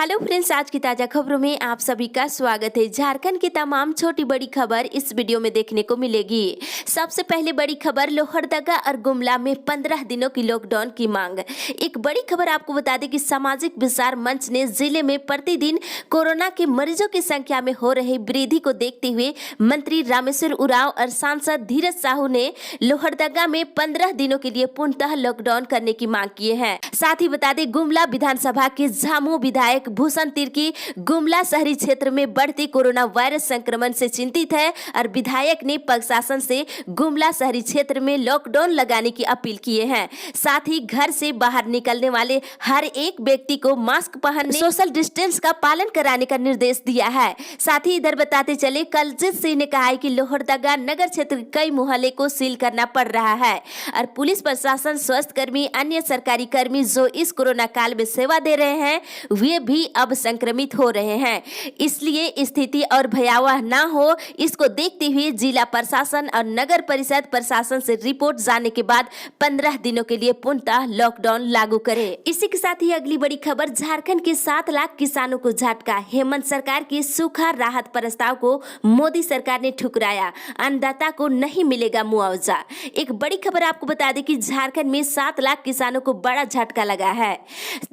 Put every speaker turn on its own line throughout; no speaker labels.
Hello friends, आज की ताजा खबरों में आप सभी का स्वागत है। झारखंड की तमाम छोटी बड़ी खबर इस वीडियो में देखने को मिलेगी। सबसे पहले बड़ी खबर, लोहरदगा और गुमला में 15 दिनों की लॉकडाउन की मांग। एक बड़ी खबर आपको बता दें कि सामाजिक विचार मंच ने जिले में प्रतिदिन कोरोना के मरीजों की संख्या में हो रही वृद्धि को देखते हुए मंत्री रामेश्वर उरांव और सांसद धीरज साहू ने लोहरदगा में 15 दिनों के लिए पूर्णतः लॉकडाउन करने की मांग की है। साथ ही बता दें, गुमला विधानसभा के झामू विधायक भूषण तिर्की गुमला शहरी क्षेत्र में बढ़ते कोरोना वायरस संक्रमण से चिंतित है और विधायक ने प्रशासन से गुमला शहरी क्षेत्र में लॉकडाउन लगाने की अपील किए हैं। साथ ही घर से बाहर निकलने वाले हर एक व्यक्ति को मास्क पहनने, सोशल डिस्टेंस का पालन कराने का निर्देश दिया है। साथ ही इधर बताते चले, कलजीत सिंह ने कहा है कि लोहरदगा नगर क्षेत्र के कई मोहल्ले को सील करना पड़ रहा है और पुलिस प्रशासन, स्वास्थ्य कर्मी, अन्य सरकारी कर्मी जो इस कोरोना काल में सेवा दे रहे हैं वे भी अब संक्रमित हो रहे हैं। इसलिए स्थिति और भयावह ना हो, इसको देखते हुए जिला प्रशासन और नगर परिषद प्रशासन से रिपोर्ट जानने के बाद 15 दिनों के लिए पूर्णतः लॉकडाउन लागू करे। इसी के साथ ही अगली बड़ी खबर, झारखंड के 7 लाख किसानों को झटका। हेमंत सरकार की सूखा राहत प्रस्ताव को मोदी सरकार ने ठुकराया, अन्नदाता को नहीं मिलेगा मुआवजा। एक बड़ी खबर आपको बता दें कि झारखंड में 7 लाख किसानों को बड़ा झटका लगा है।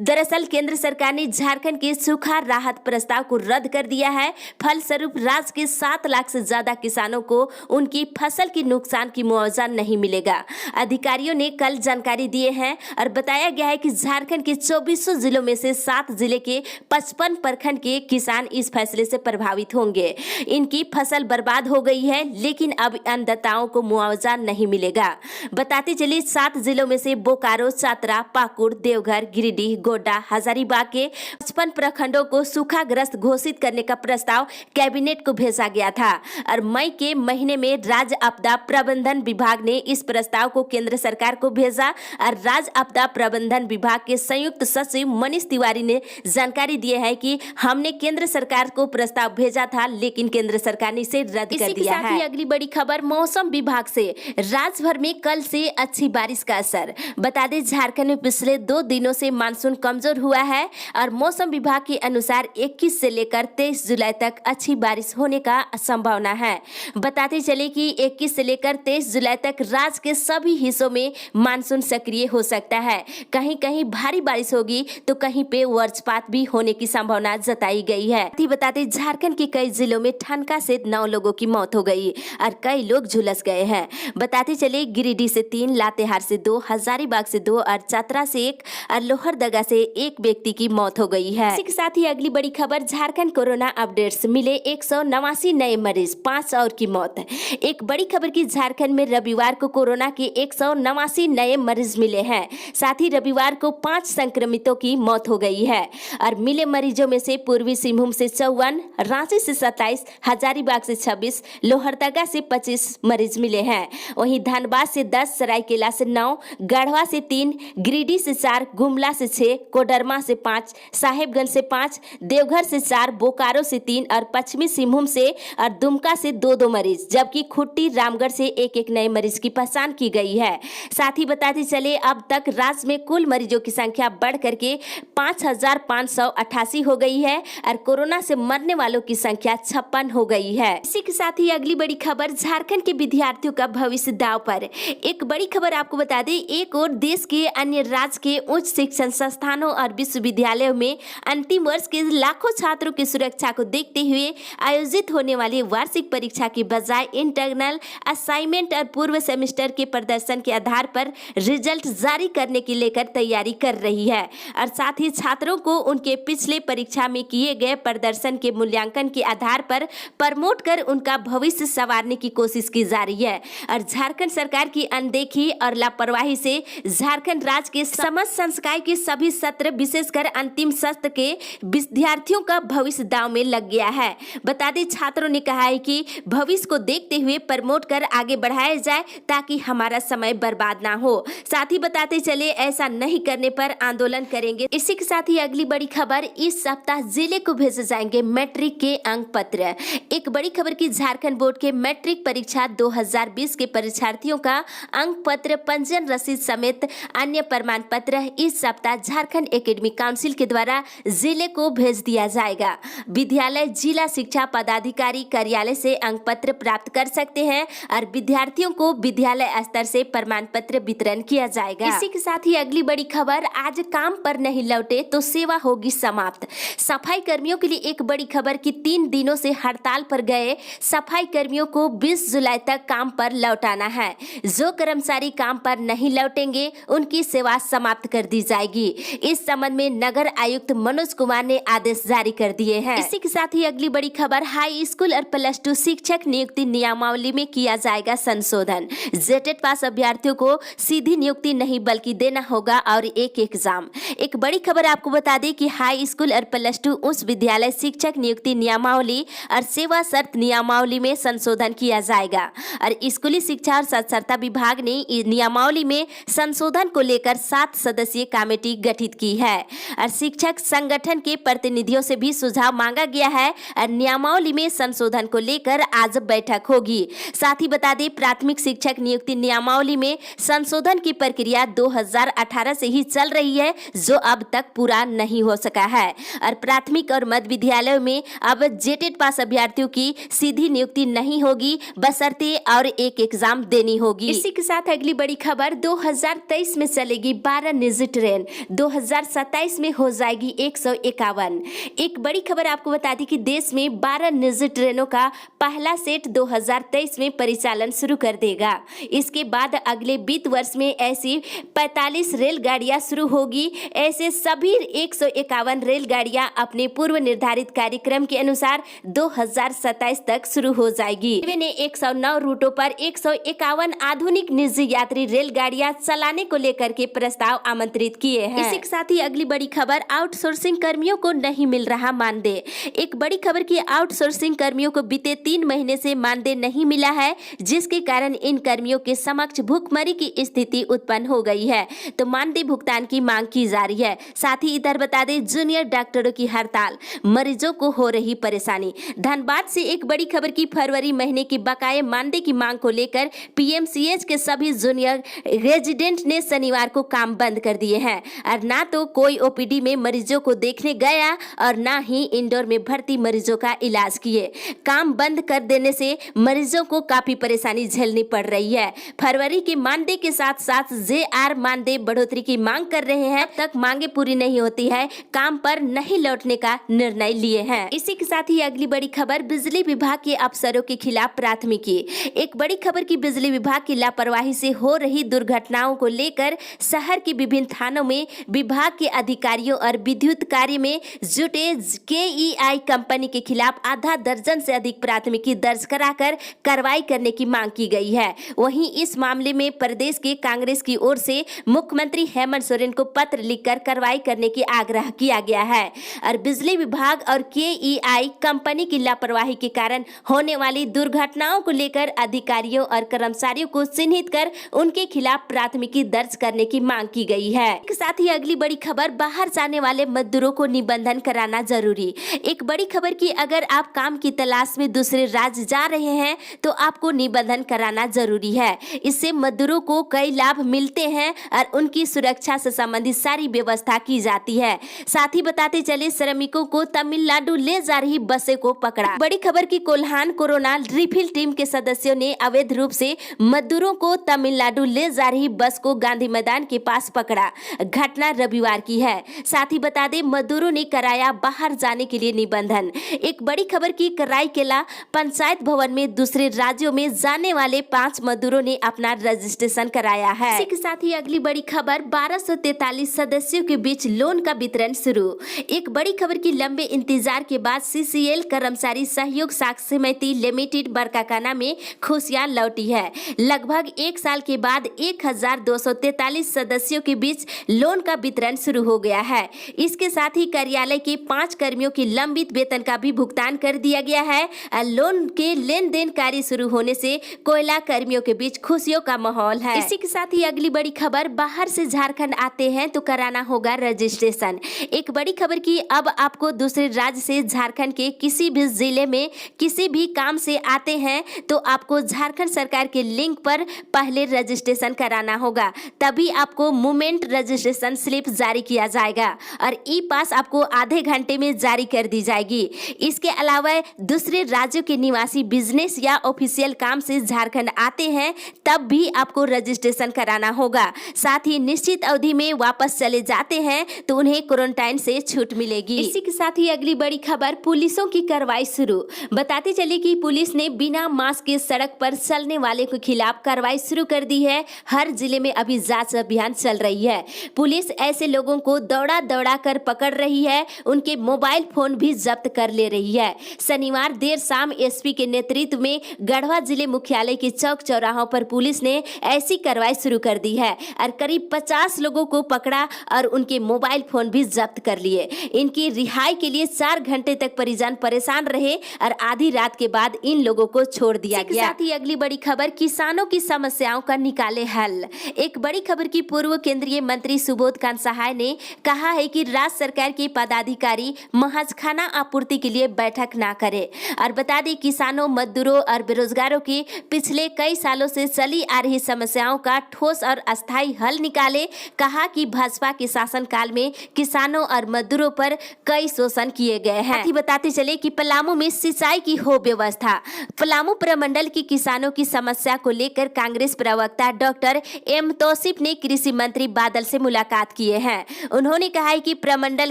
दरअसल केंद्र सरकार ने झारखंड के सूखा राहत प्रस्ताव को रद्द कर दिया है। फलस्वरूप राज्य के 7 लाख से ज्यादा किसानों को उनकी फसल की नुकसान की मुआवजा नहीं मिलेगा। अधिकारियों ने कल जानकारी दिए हैं और बताया गया है कि झारखंड के 24 जिलों में से 7 जिले के 55 प्रखंड के किसान इस फैसले से प्रभावित होंगे। इनकी फसल बर्बाद हो गई है, लेकिन अब अन्नदाताओं को मुआवजा नहीं मिलेगा। बताते चलिए, 7 जिलों में से बोकारो, चतरा, पाकुड़, देवघर, गिरिडीह, गोड्डा, हजारीबाग के 55 प्रखंडों को सूखाग्रस्त घोषित करने का प्रस्ताव कैबिनेट को भेजा गया था और मई के महीने में राज्य आपदा प्रबंधन विभाग ने इस प्रस्ताव को केंद्र सरकार को भेजा और राज्य आपदा प्रबंधन विभाग के संयुक्त सचिव मनीष तिवारी ने जानकारी दी है कि हमने केंद्र सरकार को प्रस्ताव भेजा था, लेकिन केंद्र सरकार ने इसे रद्द कर दिया है। ही अगली बड़ी खबर, मौसम विभाग से राज्य भर में कल से अच्छी बारिश का असर। बता दें, झारखंड में पिछले 2 दिनों से मानसून कमजोर हुआ है और मौसम विभाग के अनुसार 21 से लेकर 23 जुलाई तक अच्छी बारिश होने का संभावना है। बताते चले कि 21 से लेकर 23 जुलाई तक राज्य के सभी हिस्सों में मानसून सक्रिय हो सकता है। कहीं कहीं भारी बारिश होगी तो कहीं पे वज्रपात भी होने की संभावना जताई गई है। बताते, झारखंड के कई जिलों में ठनका से 9 लोगों की मौत हो गई और कई लोग झुलस गए हैं। बताते चले, गिरिडीह से 3, लातेहार से 2, हजारीबाग से 2 और चतरा से 1 और लोहरदगा से 1 व्यक्ति की मौत हो गई है। इसी के साथ ही अगली बड़ी खबर, झारखंड कोरोना अपडेट्स, मिले 189 नए मरीज, 5 और की मौत। एक बड़ी खबर की झारखंड में रविवार को कोरोना के 189 नए मरीज मिले हैं। साथ ही रविवार को 5 संक्रमितों की मौत हो गई है और मिले मरीजों में से पूर्वी सिंहभूम से 54, रांची से 27, हजारीबाग से 26, लोहरदगा से 25 मरीज मिले हैं। वहीं धनबाद से 10, सरायकेला से 9, गढ़वा से 3, गिरिडीह से 4, गुमला से 6, कोडरमा से 5, साहेबगंज से 5, देवघर से 4, बोकारो से 3 और पश्चिमी सिंहभूम से और दुमका से 2-2 मरीज, जबकि खुट्टी, रामगढ़ से 1-1 नए मरीज की पहचान की गई है। साथ ही बताते चले, अब तक राज्य में कुल मरीजों की संख्या बढ़ करके 5588 हो गई है और कोरोना से मरने वालों की संख्या 56 हो गई है। इसी के साथ ही अगली बड़ी खबर, झारखंड के विद्यार्थियों का भविष्य दांव पर। एक बड़ी खबर आपको बता दें, एक और देश के अन्य राज्य के उच्च शिक्षण संस्थानों और विश्वविद्यालयों में अंतिम वर्ष के लाखों छात्रों की सुरक्षा को देखते हुए आयोजित होने वाली वार्षिक परीक्षा की बजाय इंटरनल असाइनमेंट और पूर्व सेमेस्टर के प्रदर्शन के आधार पर रिजल्ट जारी करने की लेकर तैयारी कर रही है और साथ ही छात्रों को उनके पिछले परीक्षा में किए गए प्रदर्शन के मूल्यांकन के आधार पर प्रमोट कर उनका भविष्य संवारने की कोशिश की जा रही है। और झारखंड सरकार की अनदेखी और लापरवाही से झारखंड राज्य के समस्त संकाय के सभी सत्र, विशेषकर अंतिम सत्र के विद्यार्थियों का भविष्य दांव में लग गया है। बता दें, छात्रों ने कहा है कि भविष्य को देखते हुए प्रमोट कर आगे बढ़ाया जाए ताकि हमारा समय बर्बाद ना हो। साथ ही बताते चले, ऐसा नहीं करने पर आंदोलन करेंगे। इसी के साथ ही अगली बड़ी खबर, इस सप्ताह जिले को भेजे जाएंगे मैट्रिक के अंक पत्र। एक बड़ी खबर की झारखंड बोर्ड के मैट्रिक परीक्षा 2020 के परीक्षार्थियों का अंक पत्र, पंजीयन रसीद समेत अन्य प्रमाण पत्र इस सप्ताह झारखंड एकेडमिक काउंसिल के द्वारा जिले को भेज दिया जाएगा। विद्यालय जिला शिक्षा पदाधिकारी कार्यालय से अंक पत्र प्राप्त कर सकते हैं और विद्यार्थियों को विद्यालय स्तर से प्रमाण पत्र वितरण किया जाएगा। इसी के साथ ही अगली बड़ी खबर, आज काम पर नहीं लौटे तो सेवा होगी समाप्त। सफाई कर्मियों के लिए एक बड़ी खबर कि 3 दिनों से हड़ताल पर गए सफाई कर्मियों को 20 जुलाई तक काम पर लौटाना है। जो कर्मचारी काम पर नहीं लौटेंगे उनकी सेवा समाप्त कर दी जाएगी। इस संबंध में नगर आयुक्त मनोज कुमार ने आदेश जारी कर दिए हैं। इसी के साथ ही अगली बड़ी खबर, हाई स्कूल और +2 शिक्षक नियुक्ति नियमावली में किया जाएगा संशोधन। जेटेट पास अभ्यर्थियों को सीधी नियुक्ति नहीं बल्कि देना होगा और एक एग्जाम। एक बड़ी खबर आपको बता दें कि हाई स्कूल और +2 उच्च विद्यालय शिक्षक नियुक्ति नियमावली और सेवा शर्त नियमावली में संशोधन किया जाएगा और स्कूली शिक्षा और साक्षरता विभाग ने नियमावली में संशोधन को लेकर 7 सदस्यीय कमेटी गठित की है और शिक्षक संगठन के प्रतिनिधियों से भी सुझाव मांगा गया है और नियमावली में संशोधन को लेकर आज बैठक होगी। साथ ही बता दें, प्राथमिक शिक्षक नियुक्ति नियमावली में संशोधन की प्रक्रिया 2018 से ही चल रही है, जो अब तक पूरा नहीं हो सका है और प्राथमिक और मध्य विद्यालयों में अब जेटेट पास अभ्यर्थियों की सीधी नियुक्ति नहीं होगी, बशर्ते और एक एग्जाम देनी होगी। इसी के साथ अगली बड़ी खबर, 2023 में चलेगी 12 निजी ट्रेन, 2027 में हो जाएगी 151। एक बड़ी खबर आपको बता दी कि देश में 12 निजी ट्रेनों का पहला सेट 2023 में परिचालन शुरू कर देगा। इसके बाद अगले वित्त वर्ष में ऐसी 45 रेलगाड़ियां शुरू होगी। ऐसे सभी 151 रेलगाड़ियां अपने पूर्व निर्धारित कार्यक्रम के अनुसार 2027 तक शुरू हो जाएगी। रेलवे ने 109 रूटों पर 151 आधुनिक निजी यात्री रेलगाड़ियां चलाने को लेकर के प्रस्ताव आमंत्रित किए हैं। इसी के साथ ही अगली बड़ी खबर, आउटसोर्सिंग कर्मियों को नहीं मिल रहा मानदेय। एक बड़ी खबर की आउटसोर्सिंग कर्मियों को बीते 3 महीने से मानदेय नहीं मिला है, जिसके कारण इन कर्मियों के समक्ष भूखमरी की स्थिति उत्पन्न हो गई है, तो मानदेय भुगतान की मांग की जा रही है। साथ ही इधर बता दें, जूनियर डॉक्टरों की हड़ताल, मरीजों को हो रही परेशानी। धनबाद से एक बड़ी खबर की फरवरी महीने की बकाये मानदेय की मांग को लेकर पीएमसीएच के सभी जूनियर रेजिडेंट ने शनिवार को काम बंद कर दिए हैं और ना तो कोई ओपीडी में मरीजों को देखने गया और ना ही इंडोर में भर्ती मरीजों का इलाज किए। काम बंद कर देने से मरीजों को काफी परेशानी झेलनी पड़ रही है। फरवरी के मानदेय के साथ साथ जेआर मानदेय बढ़ोतरी की मांग कर रहे हैं। अब तक मांगे पूरी नहीं होती है, काम पर नहीं लौटने का निर्णय लिए हैं। इसी के साथ ही अगली बड़ी खबर, बिजली विभाग के अफसरों के खिलाफ प्राथमिकी। एक बड़ी खबर की बिजली विभाग की लापरवाही से हो रही दुर्घटनाओं को लेकर शहर के विभिन्न थानों में विभाग के अधिकारियों और विद्युत कार्य में जुटे केईआई कंपनी के खिलाफ आधा दर्जन से अधिक प्राथमिकी दर्ज कराकर कार्रवाई करने की मांग की गई है। वहीं इस मामले में प्रदेश के कांग्रेस की ओर से मुख्यमंत्री हेमंत सोरेन को पत्र लिखकर कार्रवाई करने की आग्रह किया गया है और बिजली विभाग और केईआई कंपनी की लापरवाही के कारण होने वाली दुर्घटनाओं को लेकर अधिकारियों और कर्मचारियों को चिन्हित कर उनके खिलाफ प्राथमिकी दर्ज करने की मांग की गई है। इसके साथ ही अगली बड़ी खबर, बाहर जाने वाले मजदूरों को निबंधन कराना जरूरी। एक बड़ी खबर की, अगर आप काम की तलाश में दूसरे राज्य जा रहे हैं तो आपको निबंधन कराना जरूरी है। इससे मजदूरों को कई लाभ मिलते हैं और उनकी सुरक्षा से संबंधित सारी व्यवस्था की जाती है। साथ ही बताते चले, श्रमिकों को तमिलनाडु ले जा रही बसें को पकड़ा। बड़ी खबर की, कोल्हान कोरोना रिफिल टीम के सदस्यों ने अवैध रूप से मजदूरों को तमिलनाडु ले जा रही बस को गांधी मैदान के पास पकड़ा। घटना रविवार की है। साथ ही बता दें, मजदूरों ने कराया बाहर जाने के लिए निबंधन। एक बड़ी खबर की, कराईकेला पंचायत भवन में दूसरे राज्यों में जाने वाले 5 मजदूरों ने अपना रजिस्ट्रेशन कराया है। इसी के साथ ही अगली बड़ी खबर, 1243 सदस्यों के बीच लोन का वितरण शुरू। एक बड़ी खबर की, लंबे इंतजार के बाद सीसीएल कर्मचारी सहयोग साख समिति लिमिटेड बरकाकाना में खुशियां लौटी है। लगभग 1 साल के बाद 1243 सदस्यों के बीच लोन का वितरण शुरू हो गया है। इसके साथ ही कार्यालय के 5 कर्मियों की लंबित वेतन का भी भुगतान कर दिया गया है। लोन के लेन देन कार्य शुरू होने से कोयला कर्मियों के बीच खुशियों का माहौल है। इसी के साथ ही अगली बड़ी खबर, बाहर से झारखंड आते हैं तो कराना होगा रजिस्ट्रेशन। एक बड़ी खबर की, अब आपको दूसरे राज्य से झारखंड के किसी भी जिले में किसी भी काम से आते हैं तो आपको झारखंड सरकार के लिंक पर पहले रजिस्ट्रेशन कराना होगा, तभी आपको मूवमेंट रजिस्ट्रेशन स्लिप जारी किया जाएगा और ई पास आपको आधे घंटे में जारी कर दी जाएगी। इसके अलावा दूसरे राज्यों के निवासी बिजनेस या ऑफिशियल काम से झारखंड आते हैं तब भी आपको रजिस्ट्रेशन कराना होगा। साथ ही निश्चित अवधि में वापस चले जाते हैं तो उन्हें क्वारंटाइन से छूट मिलेगी। इसी के साथ ही अगली बड़ी खबर, पुलिसों की कार्रवाई शुरू। बताते चले कि पुलिस ने बिना मास्क के सड़क पर चलने वाले के खिलाफ कार्रवाई शुरू कर दी है। हर जिले में अभी जांच अभियान चल रही है। पुलिस ऐसे लोगों को दौड़ा दौड़ा कर पकड़ रही है, उनके मोबाइल फोन भी जब्त कर ले रही है। शनिवार देर शाम एसपी के नेतृत्व में गढ़वा जिले मुख्यालय के चौक चौराहों पर पुलिस ने ऐसी कार्रवाई शुरू कर दी है और करीब 50 लोगों को पकड़ा और उनके मोबाइल फोन भी जब्त कर लिए। इनकी रिहाई के लिए 4 घंटे तक परिजन परेशान रहे और आधी रात के बाद इन लोगों को छोड़ दिया गया। साथ ही अगली बड़ी खबर, किसानों की समस्याओं का निकाले हल। एक बड़ी खबर की पूर्व केंद्रीय मंत्री सुबोध कांत सहाय ने कहा है कि राज्य सरकार के पदाधिकारी महज खाना आपूर्ति के लिए बैठक ना करे और बता दें किसानों, मजदूरों और बेरोजगारों की पिछले कई सालों से चली आ रही समस्याओं का ठोस और अस्थायी हल निकाले। कहा कि भाजपा के शासनकाल में किसानों और मजदूरों पर कई शोषण किए गए हैं। ही बताते चले कि पलामू में सिंचाई की हो व्यवस्था। पलामू प्रमंडल की किसानों की समस्या को लेकर कांग्रेस प्रवक्ता डॉक्टर एम तौसीफ ने कृषि मंत्री बादल से मुलाकात किए हैं। उन्होंने कहा है कि प्रमंडल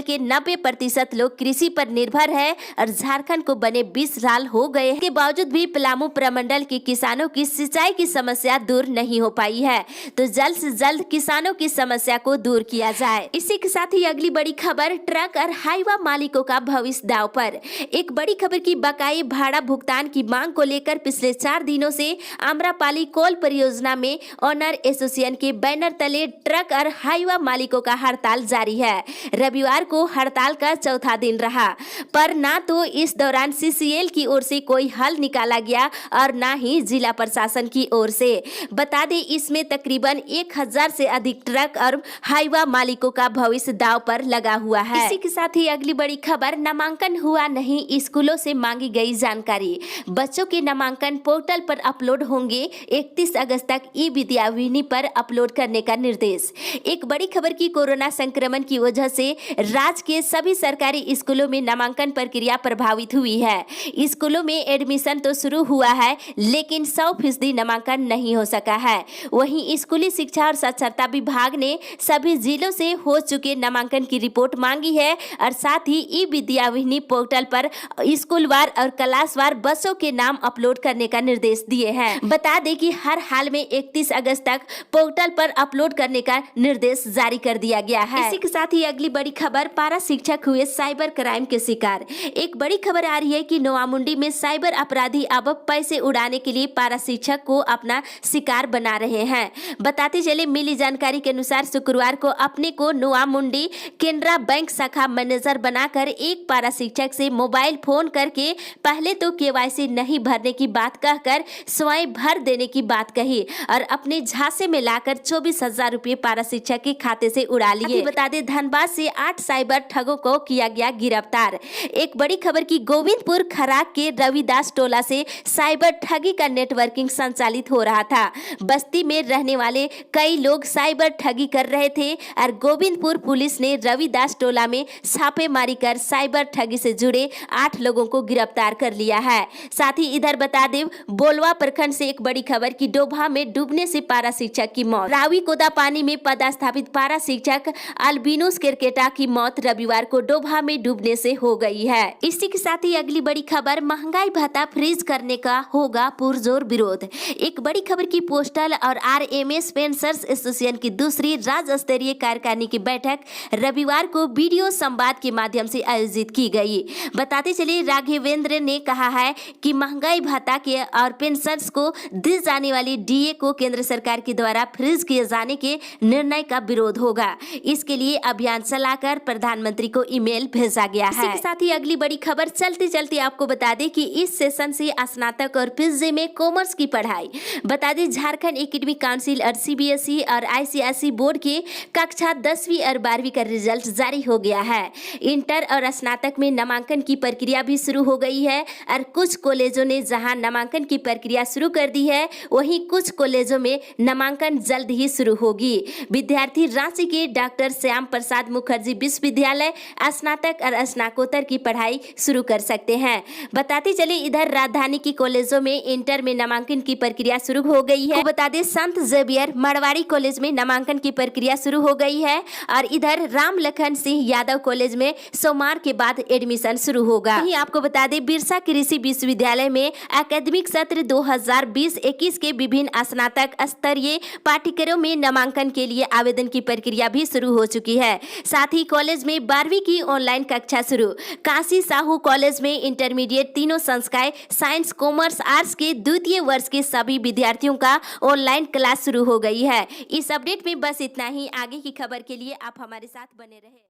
के 90% लोग कृषि पर निर्भर है और झारखंड को बने 20 साल हो गए के बावजूद भी पलामू प्रमंडल के किसानों की सिंचाई की समस्या दूर नहीं हो पाई है, तो जल्द से जल्द किसानों की समस्या को दूर किया जाए। इसी के साथ ही अगली बड़ी खबर, ट्रक और हाईवा मालिकों का भविष्य दांव पर। एक बड़ी खबर की बकाये भाड़ा भुगतान की मांग को लेकर पिछले 4 दिनों से आम्रपाली कोल परियोजना में ओनर एसोसिएशन के बैनर तले ट्रक और हाईवा मालिकों का हड़ताल जारी है। रविवार को हड़ताल का चौथा दिन रहा, पर ना तो इस दौरान सीसीएल की ओर से कोई हल निकाला गया और ना ही जिला प्रशासन की ओर से। बता दें इसमें तकरीबन 1000 से अधिक ट्रक और हाईवा मालिकों का भविष्य दांव पर लगा हुआ है। इसी के साथ ही अगली बड़ी खबर, नामांकन हुआ नहीं, स्कूलों से मांगी गई जानकारी। बच्चों के नामांकन पोर्टल पर अपलोड होंगे। 31 अगस्त तक ई विद्यावाहिनी पर अपलोड करने का निर्देश। एक बड़ी खबर की कोरोना संक्रमण की वजह से राज्य के सभी सरकारी स्कूलों में नामांकन प्रक्रिया प्रभावित हुई है। स्कूलों में एडमिशन तो शुरू हुआ है लेकिन 100% नामांकन नहीं हो सका है। वहीं स्कूली शिक्षा और साक्षरता विभाग ने सभी जिलों से हो चुके नामांकन की रिपोर्ट मांगी है और साथ ही ई विद्यावाहिनी पोर्टल पर स्कूलवार और क्लासवार बच्चों के नाम अपलोड करने का निर्देश दिए हैं। बता दें कि हर हाल में 31 अगस्त तक पोर्टल पर अपलोड करने का निर्देश जारी कर दिया गया है। इसी के साथ ही अगली बड़ी खबर, पारा शिक्षक हुए साइबर क्राइम के शिकार। एक बड़ी खबर आ रही है कि नोआमुंडी में साइबर अपराधी अब पैसे उड़ाने के लिए पारा शिक्षक को अपना शिकार बना रहे हैं। बताते चले मिली जानकारी के अनुसार शुक्रवार को अपने को नोआमुंडी केनरा बैंक शाखा मैनेजर बनाकर एक पारा शिक्षक से मोबाइल फोन करके पहले तो केवाईसी नहीं भरने की बात कहकर स्वयं भर देने की बात कही और अपने झांसे में लाकर 24,000 रुपए पारा शिक्षक के खाते से उड़ा लिए। बता दें धनबाद से 8 साइबर ठगों को किया गया गिरफ्तार। एक बड़ी खबर की गोविंदपुर खराक के रविदास टोला से साइबर ठगी का नेटवर्किंग संचालित हो रहा था। बस्ती में रहने वाले कई लोग साइबर ठगी कर रहे थे और गोविंदपुर पुलिस ने रविदास टोला में छापेमारी कर साइबर ठगी से जुड़े 8 लोगों को गिरफ्तार कर लिया है। साथ ही इधर बता दें बोलवा प्रखंड से एक बड़ी खबर की डोभा में डूबने से पारा शिक्षक की मौत। रावी कोदा पानी में पदस्थापित पारा शिक्षक अल्बिनोस केरकेटा की मौत रविवार को डोभा में डूबने से हो गई है। इसी के साथ ही अगली बड़ी खबर, महंगाई भत्ता फ्रीज करने का होगा पुरजोर विरोध। एक बड़ी खबर की पोस्टल और आरएमएस पेंशनर्स एसोसिएशन की दूसरी राज्य स्तरीय कार्यकारिणी की बैठक रविवार को वीडियो संवाद के माध्यम से आयोजित की गई। बताते चले राघवेंद्र ने कहा है कि महंगाई भत्ता के और पेंशनर्स को दी जाने वाली डीए को केंद्र सरकार के द्वारा फ्रीज किए जाने के निर्णय का विरोध होगा। इसके लिए अभियान चलाकर प्रधानमंत्री को ईमेल भेजा गया है। इसी के साथ ही अगली बड़ी खबर, चलते चलते आपको बता दें कि इस सेशन से स्नातक और पीजी में कॉमर्स की पढ़ाई। बता दें झारखंड एकेडमिक काउंसिल और सीबीएसई और आईसीएसई बोर्ड के कक्षा 10वीं और 12वीं का रिजल्ट जारी हो गया है। इंटर और स्नातक में नामांकन की प्रक्रिया भी शुरू हो गई है और कुछ कॉलेजों ने जहां नामांकन की प्रक्रिया शुरू कर दी है वहीं कुछ कॉलेजों में नामांकन जल्द ही शुरू होगी। विद्यार्थी रांची के डॉक्टर श्याम प्रसाद मुखर्जी मुखर्जी विश्वविद्यालय स्नातक और स्नातकोत्तर की पढ़ाई शुरू कर सकते हैं। बताते चले इधर राजधानी की कॉलेजों में इंटर में नामांकन की प्रक्रिया शुरू हो गई है। तो बता दें संत जेवियर मरवाड़ी कॉलेज में नामांकन की प्रक्रिया शुरू हो गई है और इधर राम लखन सिंह यादव कॉलेज में सोमवार के बाद एडमिशन शुरू होगा। वहीं आपको बता दें बिरसा कृषि विश्वविद्यालय में एकेडमिक सत्र 2020-21 के विभिन्न स्नातक स्तरीय पाठ्यक्रमों में नामांकन के लिए आवेदन की प्रक्रिया भी शुरू हो चुकी है। साथ ही कॉलेज में 12वीं की ऑनलाइन कक्षा शुरू। काशी साहू कॉलेज में इंटरमीडिएट तीनों संकाय साइंस कॉमर्स आर्ट्स के द्वितीय वर्ष के सभी विद्यार्थियों का ऑनलाइन क्लास शुरू हो गई है। इस अपडेट में बस इतना ही। आगे की खबर के लिए आप हमारे साथ बने रहे।